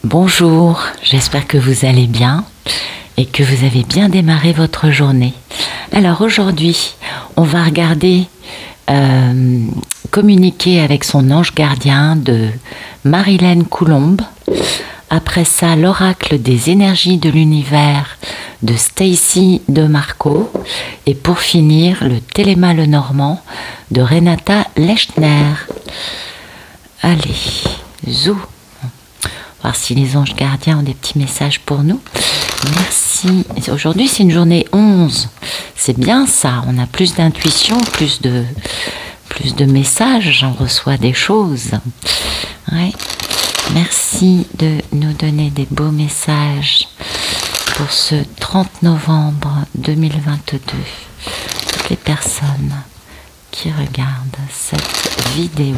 Bonjour, j'espère que vous allez bien et que vous avez bien démarré votre journée. Alors aujourd'hui, on va regarder Communiquer avec son ange gardien de Marilène Coulombe. Après ça, l'oracle des énergies de l'univers de Stacy de Marco. Et pour finir, le Téléma le Normand de Renata Lechner. Allez, zou. Voir si les anges gardiens ont des petits messages pour nous. Merci. Aujourd'hui, c'est une journée 11. C'est bien ça. On a plus d'intuition, plus de messages. J'en reçois des choses. Ouais. Merci de nous donner des beaux messages pour ce 30 novembre 2022. Toutes les personnes qui regardent cette vidéo.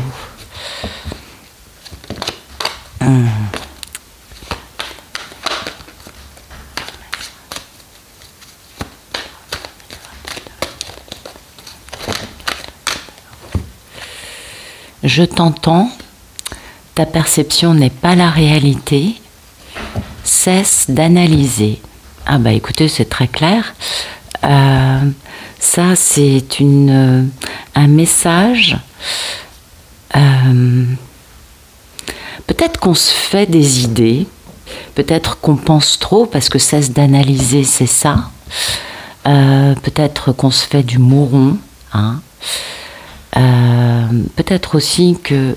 Je t'entends, ta perception n'est pas la réalité, cesse d'analyser. Ah bah écoutez, c'est très clair. Ça, c'est un message. Peut-être qu'on se fait des idées, peut-être qu'on pense trop, parce que cesse d'analyser, c'est ça. Peut-être qu'on se fait du mouron, hein. Peut-être aussi que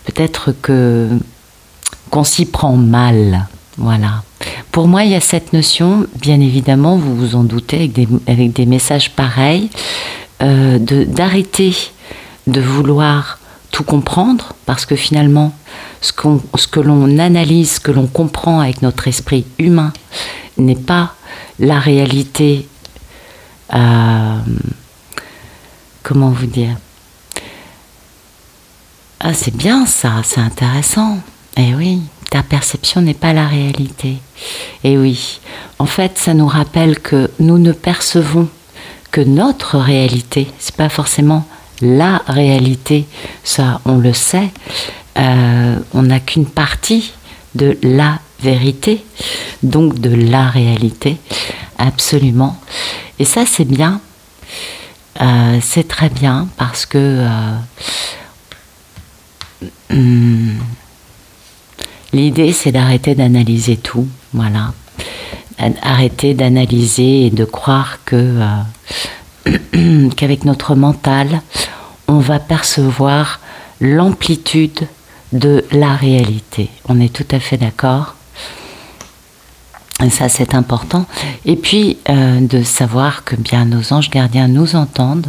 peut-être qu'on s'y prend mal, voilà. Pour moi, il y a cette notion, bien évidemment, vous vous en doutez, avec des messages pareils, d'arrêter de vouloir tout comprendre, parce que finalement, ce que l'on analyse, ce que l'on comprend avec notre esprit humain, n'est pas la réalité. Comment vous dire? Ah, c'est bien ça, c'est intéressant. Eh oui, ta perception n'est pas la réalité. Eh oui, en fait, ça nous rappelle que nous ne percevons que notre réalité. C'est pas forcément la réalité, ça, on le sait. On n'a qu'une partie de la vérité, donc de la réalité, absolument. Et ça, c'est bien, c'est très bien, parce que l'idée, c'est d'arrêter d'analyser tout, voilà. Arrêter d'analyser et de croire qu'avec notre mental, on va percevoir l'amplitude de la réalité. On est tout à fait d'accord. Et ça, c'est important. Et puis, de savoir que bien nos anges gardiens nous entendent,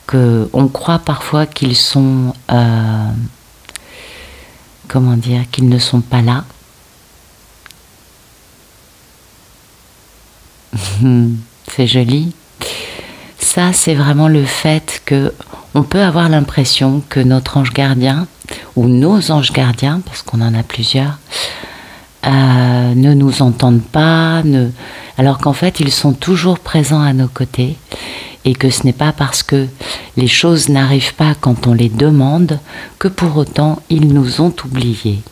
qu'on croit parfois qu'ils sont, comment dire, qu'ils ne sont pas là. C'est joli. Ça, c'est vraiment le fait que on peut avoir l'impression que notre ange gardien, ou nos anges gardiens, parce qu'on en a plusieurs, ne nous entendent pas, alors qu'en fait ils sont toujours présents à nos côtés, et que ce n'est pas parce que les choses n'arrivent pas quand on les demande que pour autant ils nous ont oubliés.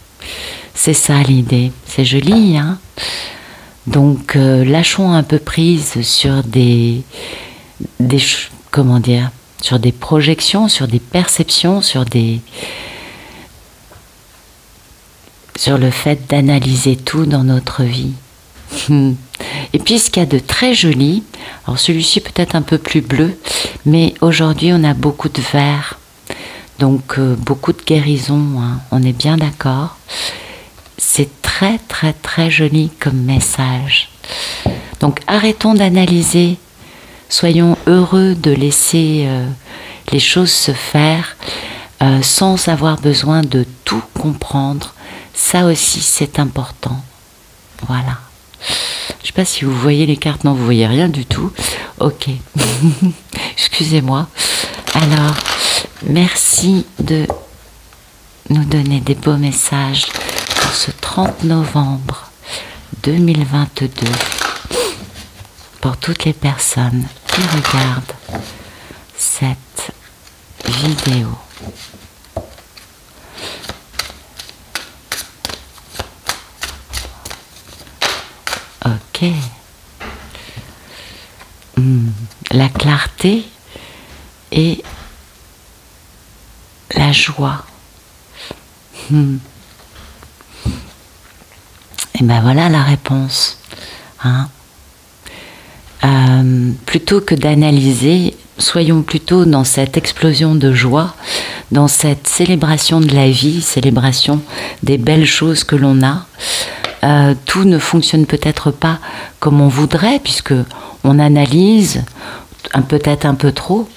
C'est ça l'idée, c'est joli, hein? Donc lâchons un peu prise sur comment dire, sur des projections, sur des perceptions, sur le fait d'analyser tout dans notre vie. Et puis ce qu'il y a de très joli, alors celui-ci peut-être un peu plus bleu, mais aujourd'hui on a beaucoup de vert, donc beaucoup de guérison, hein, on est bien d'accord. C'est très très très joli comme message. Donc arrêtons d'analyser, soyons heureux de laisser les choses se faire sans avoir besoin de tout comprendre. Ça aussi, c'est important. Voilà. Je ne sais pas si vous voyez les cartes. Non, vous voyez rien du tout. Ok. Excusez-moi. Alors, merci de nous donner des beaux messages pour ce 30 novembre 2022. Pour toutes les personnes qui regardent cette vidéo. Ok. La clarté et la joie. Et ben voilà la réponse. Hein. Plutôt que d'analyser, soyons plutôt dans cette explosion de joie, dans cette célébration de la vie, célébration des belles choses que l'on a. Tout ne fonctionne peut-être pas comme on voudrait, puisque on analyse peut-être un peu trop,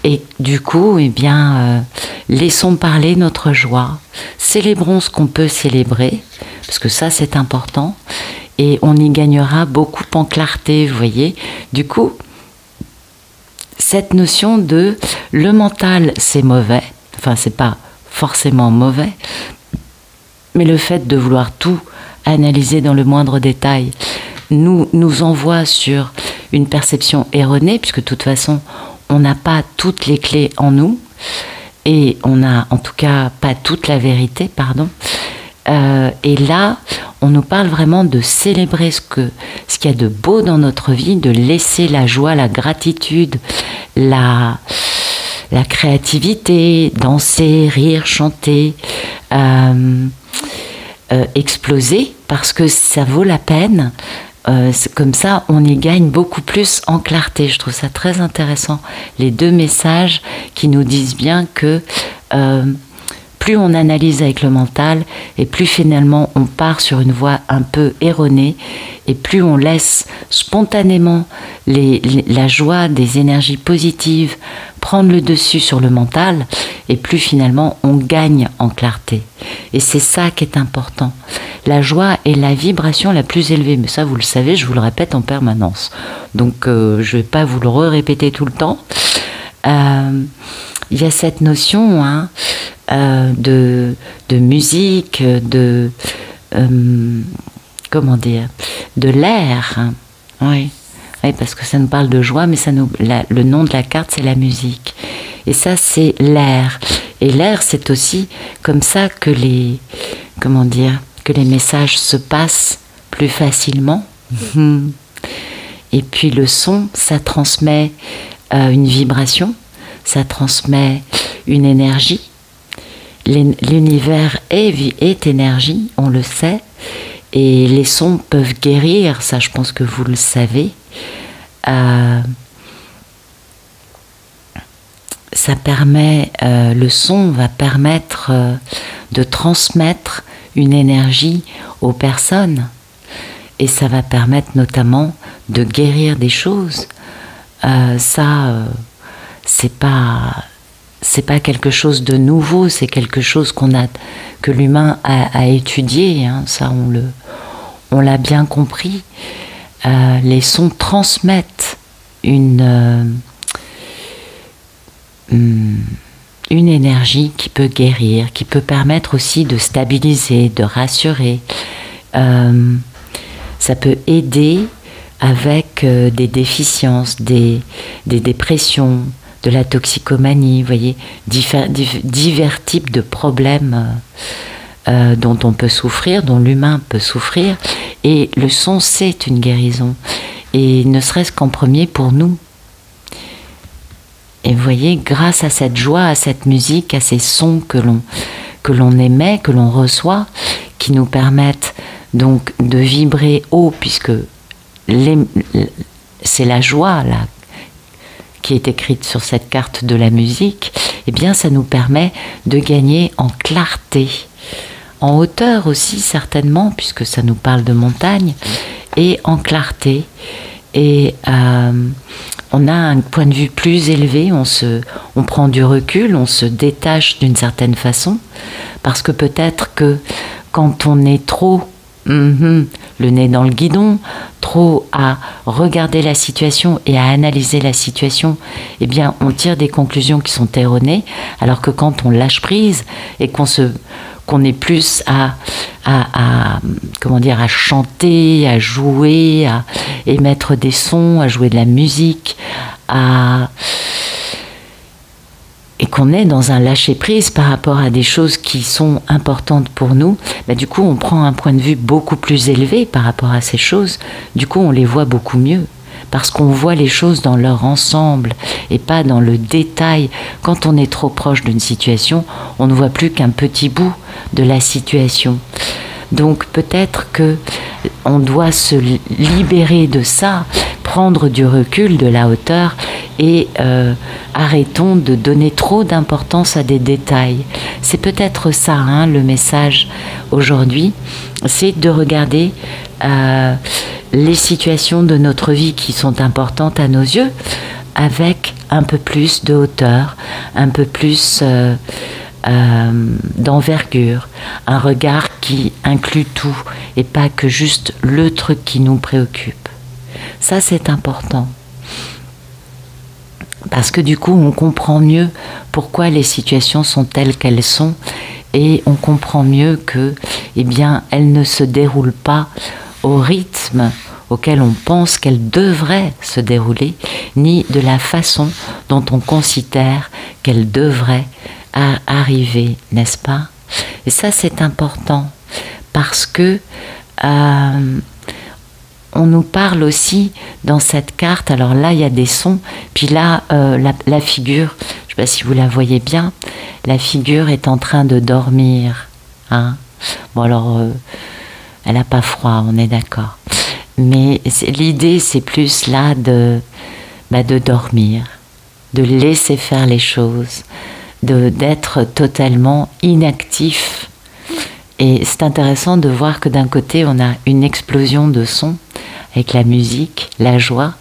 et du coup, eh bien, laissons parler notre joie, célébrons ce qu'on peut célébrer, parce que ça c'est important, et on y gagnera beaucoup en clarté, vous voyez. Du coup, cette notion de le mental c'est mauvais, enfin c'est pas forcément mauvais, mais le fait de vouloir tout analyser dans le moindre détail nous envoie sur une perception erronée, puisque de toute façon on n'a pas toutes les clés en nous, et on n'a en tout cas pas toute la vérité, pardon. Et là, on nous parle vraiment de célébrer ce qu'il y a de beau dans notre vie, de laisser la joie, la gratitude, la créativité, danser, rire, chanter, exploser, parce que ça vaut la peine. Comme ça, on y gagne beaucoup plus en clarté. Je trouve ça très intéressant. Les deux messages qui nous disent bien que plus on analyse avec le mental, et plus finalement on part sur une voie un peu erronée, et plus on laisse spontanément la joie des énergies positives prendre le dessus sur le mental, et plus finalement on gagne en clarté. Et c'est ça qui est important. La joie est la vibration la plus élevée, mais ça vous le savez, je vous le répète en permanence. Donc je ne vais pas vous le répéter tout le temps. Il y a cette notion de musique, comment dire, de l'air. Hein. Oui. Oui, parce que ça nous parle de joie, mais le nom de la carte, c'est la musique. Et ça, c'est l'air. Et l'air, c'est aussi comme ça que les messages se passent plus facilement. Et puis le son, ça transmet une vibration, ça transmet une énergie. L'univers est énergie, on le sait, et les sons peuvent guérir, ça je pense que vous le savez. Ça permet, le son va permettre de transmettre une énergie aux personnes, et ça va permettre notamment de guérir des choses. C'est pas quelque chose de nouveau, c'est quelque chose que l'humain a étudié, hein, ça on l'a bien compris. Les sons transmettent une énergie qui peut guérir, qui peut permettre aussi de stabiliser, de rassurer. Ça peut aider avec des déficiences, des dépressions, de la toxicomanie, vous voyez, divers types de problèmes dont on peut souffrir, dont l'humain peut souffrir. Et le son, c'est une guérison. Et ne serait-ce qu'en premier pour nous. Et vous voyez, grâce à cette joie, à cette musique, à ces sons que l'on émet, que l'on reçoit, qui nous permettent donc de vibrer haut, puisque c'est la joie là qui est écrite sur cette carte de la musique, eh bien ça nous permet de gagner en clarté, en hauteur aussi certainement, puisque ça nous parle de montagne, et en clarté. Et on a un point de vue plus élevé, on prend du recul, on se détache d'une certaine façon, parce que peut-être que quand on est trop le nez dans le guidon, trop à regarder la situation et à analyser la situation, eh bien on tire des conclusions qui sont erronées, alors que quand on lâche prise et qu'on est plus à chanter, à jouer, à émettre des sons, à jouer de la musique, et qu'on est dans un lâcher-prise par rapport à des choses qui sont importantes pour nous, bah, du coup on prend un point de vue beaucoup plus élevé par rapport à ces choses, du coup on les voit beaucoup mieux, parce qu'on voit les choses dans leur ensemble et pas dans le détail. Quand on est trop proche d'une situation, on ne voit plus qu'un petit bout de la situation. Donc peut-être que on doit se libérer de ça, prendre du recul, de la hauteur, et arrêtons de donner trop d'importance à des détails. C'est peut-être ça, hein, le message aujourd'hui, c'est de regarder les situations de notre vie qui sont importantes à nos yeux avec un peu plus de hauteur, un peu plus d'envergure, un regard qui inclut tout et pas que juste le truc qui nous préoccupe. Ça, c'est important. Parce que du coup, on comprend mieux pourquoi les situations sont telles qu'elles sont et on comprend mieux que, eh bien, elles ne se déroulent pas au rythme auquel on pense qu'elles devraient se dérouler, ni de la façon dont on considère qu'elles devraient arriver, n'est-ce pas? Et ça, c'est important parce que on nous parle aussi dans cette carte. Alors là, il y a des sons, puis là, la figure, je ne sais pas si vous la voyez bien, la figure est en train de dormir. Hein? Bon, alors, elle n'a pas froid, on est d'accord. Mais l'idée, c'est plus là de dormir, de laisser faire les choses, d'être totalement inactif. Et c'est intéressant de voir que d'un côté, on a une explosion de sons avec la musique, la joie,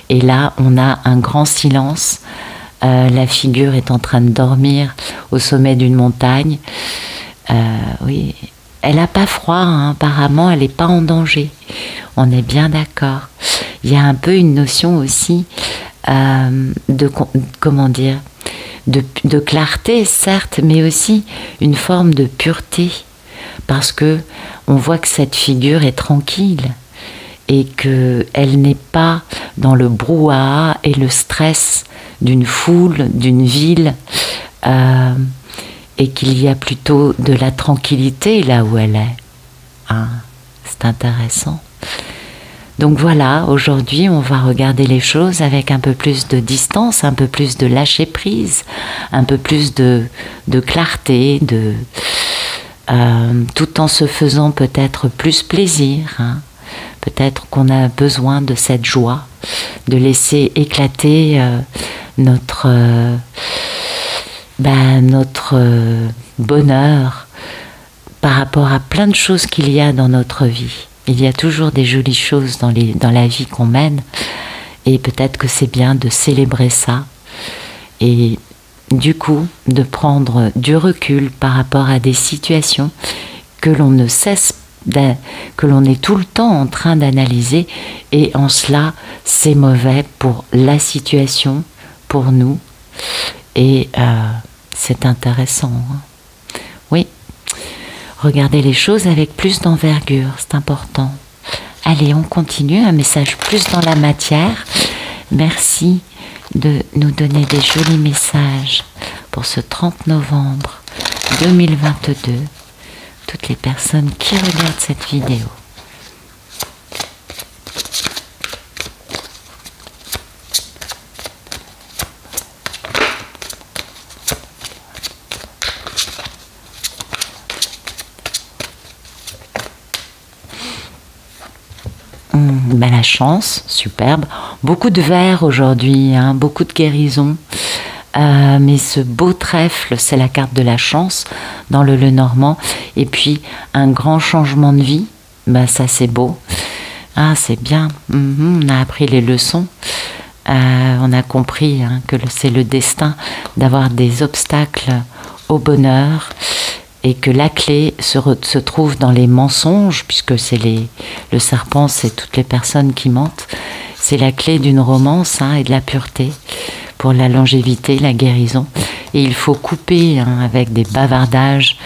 et là, on a un grand silence. La figure est en train de dormir au sommet d'une montagne. Oui, elle n'a pas froid, hein, apparemment, elle n'est pas en danger. On est bien d'accord. Il y a un peu une notion aussi comment dire, de clarté, certes, mais aussi une forme de pureté. Parce que on voit que cette figure est tranquille et qu'elle n'est pas dans le brouhaha et le stress d'une foule, d'une ville, et qu'il y a plutôt de la tranquillité là où elle est. Hein, c'est intéressant. Donc voilà, aujourd'hui, on va regarder les choses avec un peu plus de distance, un peu plus de lâcher prise, un peu plus de clarté, tout en se faisant peut-être plus plaisir. Hein. Peut-être qu'on a besoin de cette joie, de laisser éclater notre bonheur par rapport à plein de choses qu'il y a dans notre vie. Il y a toujours des jolies choses dans la vie qu'on mène, et peut-être que c'est bien de célébrer ça et du coup de prendre du recul par rapport à des situations que l'on ne cesse que l'on est tout le temps en train d'analyser, et en cela c'est mauvais pour la situation, pour nous, et c'est intéressant, hein. Oui, regardez les choses avec plus d'envergure, c'est important. Allez, on continue, un message plus dans la matière. Merci de nous donner des jolis messages pour ce 30 novembre 2022. Toutes les personnes qui regardent cette vidéo. Ben la chance, superbe. Beaucoup de vert aujourd'hui, hein, beaucoup de guérison. Mais ce beau trèfle, c'est la carte de la chance dans le Lenormand. Et puis, un grand changement de vie, ben ça c'est beau. Ah, c'est bien. On a appris les leçons. On a compris, hein, que c'est le destin d'avoir des obstacles au bonheur, et que la clé se trouve dans les mensonges, puisque c'est le serpent, c'est toutes les personnes qui mentent. C'est la clé d'une romance, hein, et de la pureté pour la longévité, la guérison. Et il faut couper, hein, avec des bavardages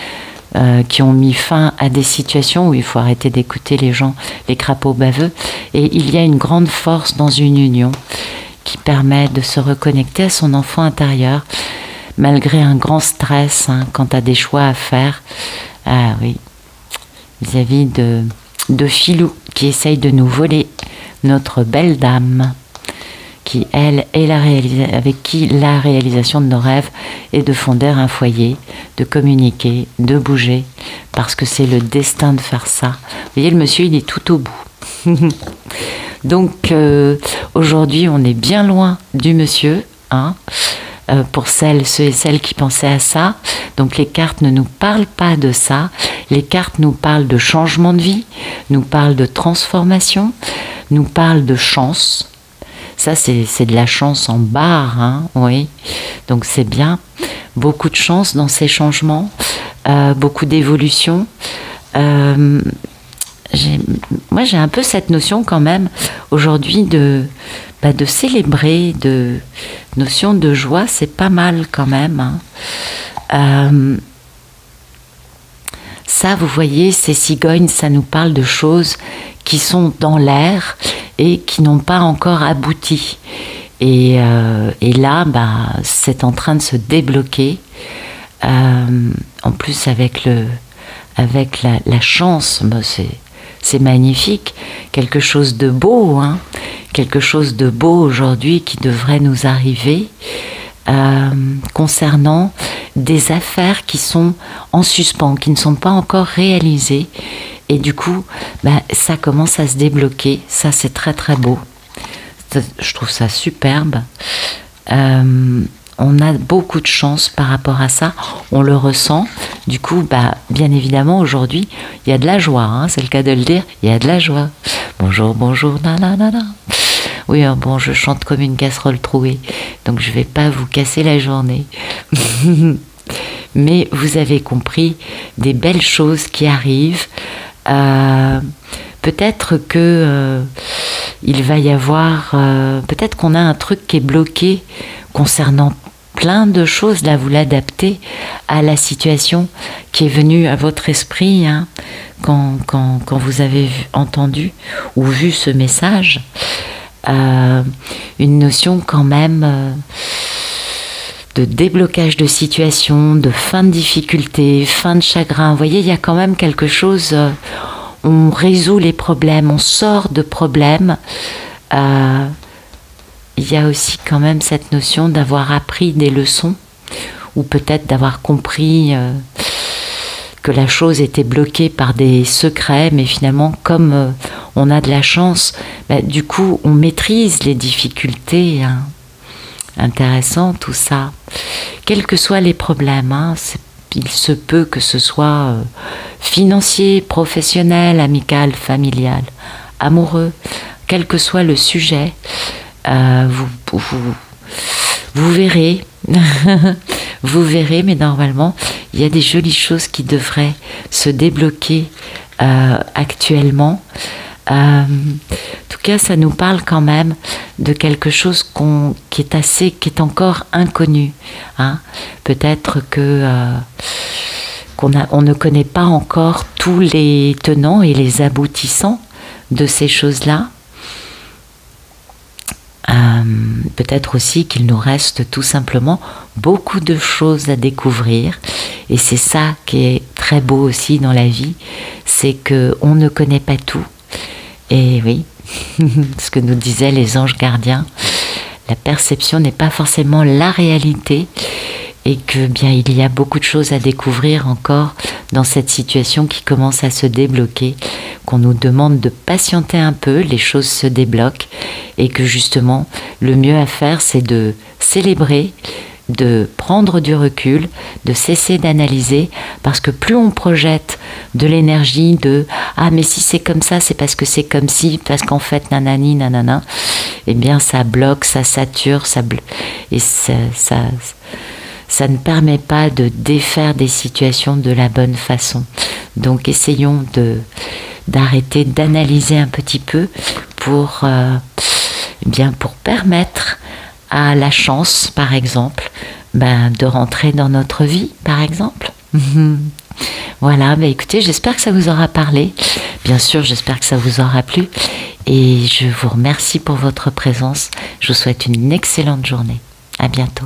qui ont mis fin à des situations où il faut arrêter d'écouter les gens, les crapauds baveux. Et il y a une grande force dans une union qui permet de se reconnecter à son enfant intérieur. malgré un grand stress, hein, quand tu as des choix à faire. Ah oui, vis-à-vis de Filou qui essaye de nous voler notre belle dame, qui elle est avec qui la réalisation de nos rêves est de fonder un foyer, de communiquer, de bouger, parce que c'est le destin de faire ça. Vous voyez, le monsieur il est tout au bout. Donc aujourd'hui on est bien loin du monsieur, hein, pour ceux et celles qui pensaient à ça. Donc les cartes ne nous parlent pas de ça. Les cartes nous parlent de changement de vie, nous parlent de transformation, nous parlent de chance. Ça, c'est de la chance en barre, hein, oui. Donc c'est bien. Beaucoup de chance dans ces changements, beaucoup d'évolution. Moi, j'ai un peu cette notion quand même aujourd'hui de célébrer, de notion de joie, c'est pas mal quand même, hein. Ça, vous voyez, ces cigognes, ça nous parle de choses qui sont dans l'air et qui n'ont pas encore abouti. Et là, c'est en train de se débloquer. En plus, avec la chance, c'est magnifique. Quelque chose de beau, hein. Quelque chose de beau aujourd'hui qui devrait nous arriver. Concernant des affaires qui sont en suspens, qui ne sont pas encore réalisées. Et du coup, ça commence à se débloquer. Ça, c'est très très beau. Je trouve ça superbe. On a beaucoup de chance par rapport à ça. On le ressent. Du coup, bien évidemment, aujourd'hui, il y a de la joie. Hein, c'est le cas de le dire. Il y a de la joie. Bonjour, bonjour, nanana. Oui, bon, je chante comme une casserole trouée, donc je ne vais pas vous casser la journée. Mais vous avez compris des belles choses qui arrivent. Peut-être que il va y avoir... peut-être qu'on a un truc qui est bloqué concernant plein de choses. Là, vous l'adaptez à la situation qui est venue à votre esprit, hein, quand vous avez entendu ou vu ce message. Une notion quand même de déblocage de situation, de fin de difficulté, fin de chagrin. Vous voyez, il y a quand même quelque chose, on résout les problèmes, on sort de problèmes. Il y a aussi quand même cette notion d'avoir appris des leçons, ou peut-être d'avoir compris que la chose était bloquée par des secrets, mais finalement, comme on a de la chance, du coup, on maîtrise les difficultés. Hein. Intéressant tout ça. Quels que soient les problèmes, hein, il se peut que ce soit financier, professionnel, amical, familial, amoureux, quel que soit le sujet, vous verrez. Vous verrez, mais normalement, il y a des jolies choses qui devraient se débloquer actuellement. En tout cas, ça nous parle quand même de quelque chose qui est encore inconnu. Hein. Peut-être que on ne connaît pas encore tous les tenants et les aboutissants de ces choses-là. Peut-être aussi qu'il nous reste tout simplement beaucoup de choses à découvrir, et c'est ça qui est très beau aussi dans la vie, c'est qu'on ne connaît pas tout. Et oui, ce que nous disaient les anges gardiens, la perception n'est pas forcément la réalité, et que bien il y a beaucoup de choses à découvrir encore dans cette situation qui commence à se débloquer, qu'on nous demande de patienter un peu, les choses se débloquent, et que justement le mieux à faire c'est de célébrer, de prendre du recul, de cesser d'analyser, parce que plus on projette de l'énergie de « Ah mais si c'est comme ça, c'est parce que c'est comme si, parce qu'en fait nanani nanana », eh bien ça bloque, ça sature, et ça ne permet pas de défaire des situations de la bonne façon. Donc essayons d'arrêter d'analyser un petit peu pour permettre à la chance, par exemple, de rentrer dans notre vie, par exemple. Voilà, écoutez, j'espère que ça vous aura parlé. Bien sûr, j'espère que ça vous aura plu. Et je vous remercie pour votre présence. Je vous souhaite une excellente journée. À bientôt.